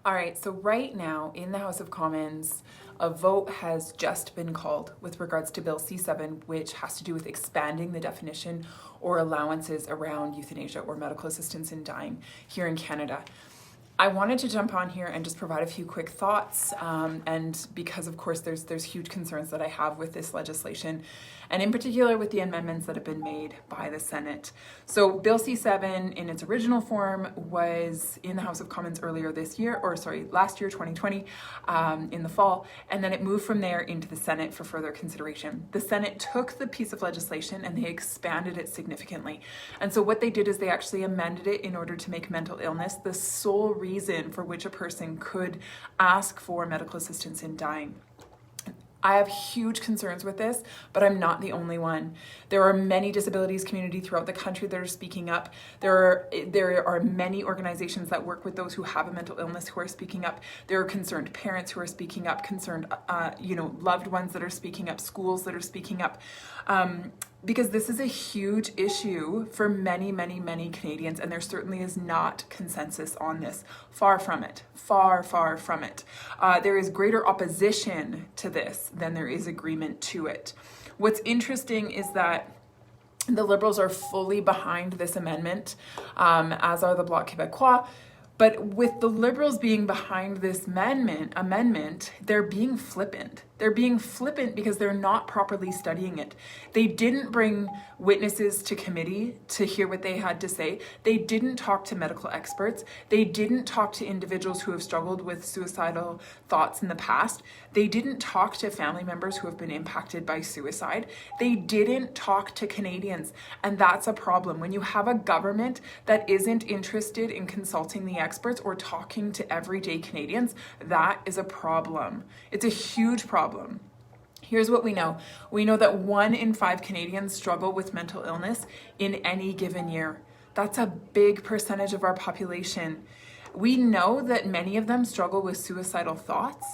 All right, so right now in the House of Commons, a vote has just been called with regards to Bill C-7, which has to do with expanding the definition or allowances around euthanasia or medical assistance in dying here in Canada. I wanted to jump on here and just provide a few quick thoughts, and because of course there's huge concerns that I have with this legislation, and in particular with the amendments that have been made by the Senate. So Bill C-7 in its original form was in the House of Commons earlier this year, last year, 2020, in the fall, and then it moved from there into the Senate for further consideration. The Senate took the piece of legislation and they expanded it significantly. And so what they did is they actually amended it in order to make mental illness the sole reason for which a person could ask for medical assistance in dying. I have huge concerns with this, but I'm not the only one. There are many disabilities community throughout the country that are speaking up. There are many organizations that work with those who have a mental illness who are speaking up. There are concerned parents who are speaking up, concerned loved ones that are speaking up, schools that are speaking up. Because this is a huge issue for many, many, many Canadians, and there certainly is not consensus on this. Far from it. Far, far from it. There is greater opposition to this than there is agreement to it. What's interesting is that the Liberals are fully behind this amendment, as are the Bloc Québécois. But with the Liberals being behind this amendment, they're being flippant. They're being flippant because they're not properly studying it. They didn't bring witnesses to committee to hear what they had to say. They didn't talk to medical experts. They didn't talk to individuals who have struggled with suicidal thoughts in the past. They didn't talk to family members who have been impacted by suicide. They didn't talk to Canadians. And that's a problem. When you have a government that isn't interested in consulting the experts or talking to everyday Canadians, that is a problem. It's a huge problem. Here's what we know. We know that 1 in 5 Canadians struggle with mental illness in any given year. That's a big percentage of our population. We know that many of them struggle with suicidal thoughts.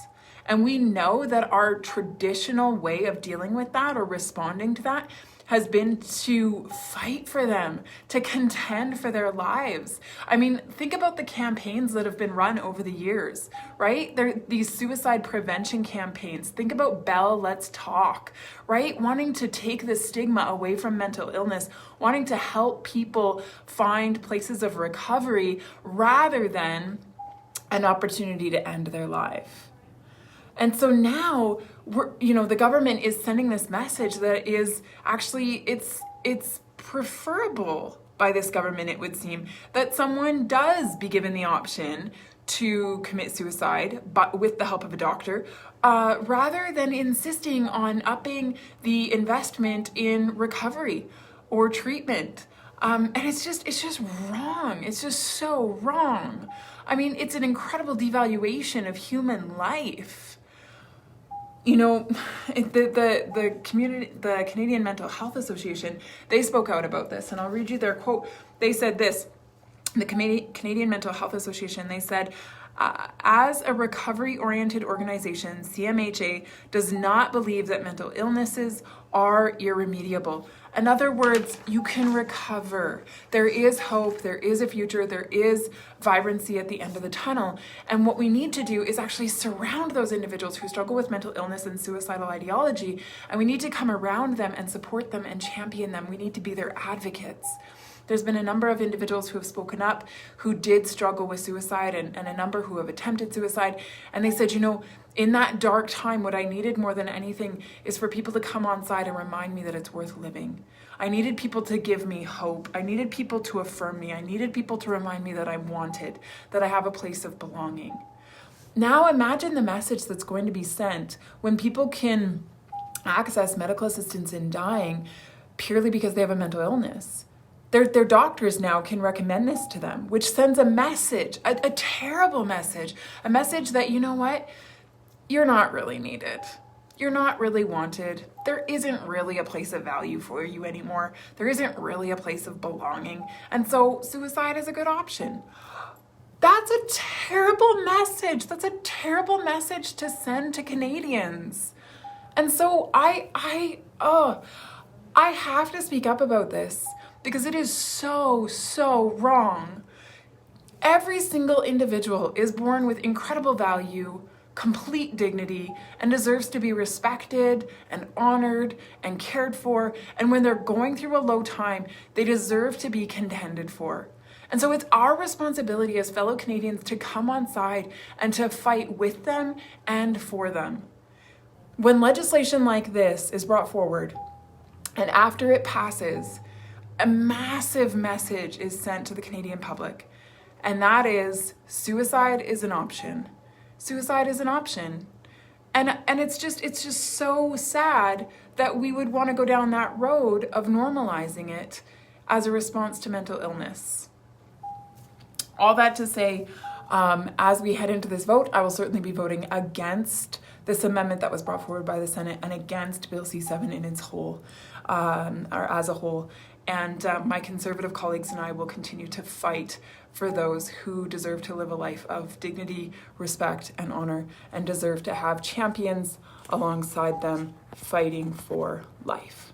And we know that our traditional way of dealing with that or responding to that has been to fight for them, to contend for their lives. I mean, think about the campaigns that have been run over the years, right? These suicide prevention campaigns. Think about Bell Let's Talk, right? Wanting to take the stigma away from mental illness, wanting to help people find places of recovery rather than an opportunity to end their life. And so now the government is sending this message that is actually, it's preferable by this government, it would seem, that someone does be given the option to commit suicide, but with the help of a doctor, rather than insisting on upping the investment in recovery or treatment. And it's just wrong. It's just so wrong. I mean, it's an incredible devaluation of human life. You know, the Canadian Mental Health Association, they spoke out about this, and I'll read you their quote. They said this, the Canadian Mental Health Association, they said, as a recovery-oriented organization, CMHA does not believe that mental illnesses are irremediable. In other words, you can recover. There is hope, there is a future, there is vibrancy at the end of the tunnel. And what we need to do is actually surround those individuals who struggle with mental illness and suicidal ideology, and we need to come around them and support them and champion them. We need to be their advocates. There's been a number of individuals who have spoken up who did struggle with suicide and a number who have attempted suicide. And they said, in that dark time, what I needed more than anything is for people to come on side and remind me that it's worth living. I needed people to give me hope. I needed people to affirm me. I needed people to remind me that I'm wanted, that I have a place of belonging. Now imagine the message that's going to be sent when people can access medical assistance in dying purely because they have a mental illness. Their doctors now can recommend this to them, which sends a message, a terrible message, a message that, you know what, you're not really needed. You're not really wanted. There isn't really a place of value for you anymore. There isn't really a place of belonging. And so suicide is a good option. That's a terrible message. That's a terrible message to send to Canadians. And so I have to speak up about this, because it is so, so wrong. Every single individual is born with incredible value, complete dignity, and deserves to be respected and honored and cared for. And when they're going through a low time, they deserve to be contended for. And so it's our responsibility as fellow Canadians to come on side and to fight with them and for them. When legislation like this is brought forward, and after it passes, a massive message is sent to the Canadian public, and that is suicide is an option. Suicide is an option. And it's just so sad that we would want to go down that road of normalizing it as a response to mental illness. All that to say, as we head into this vote, I will certainly be voting against this amendment that was brought forward by the Senate and against Bill C-7 in its whole, or as a whole. And my Conservative colleagues and I will continue to fight for those who deserve to live a life of dignity, respect, and honor, and deserve to have champions alongside them fighting for life.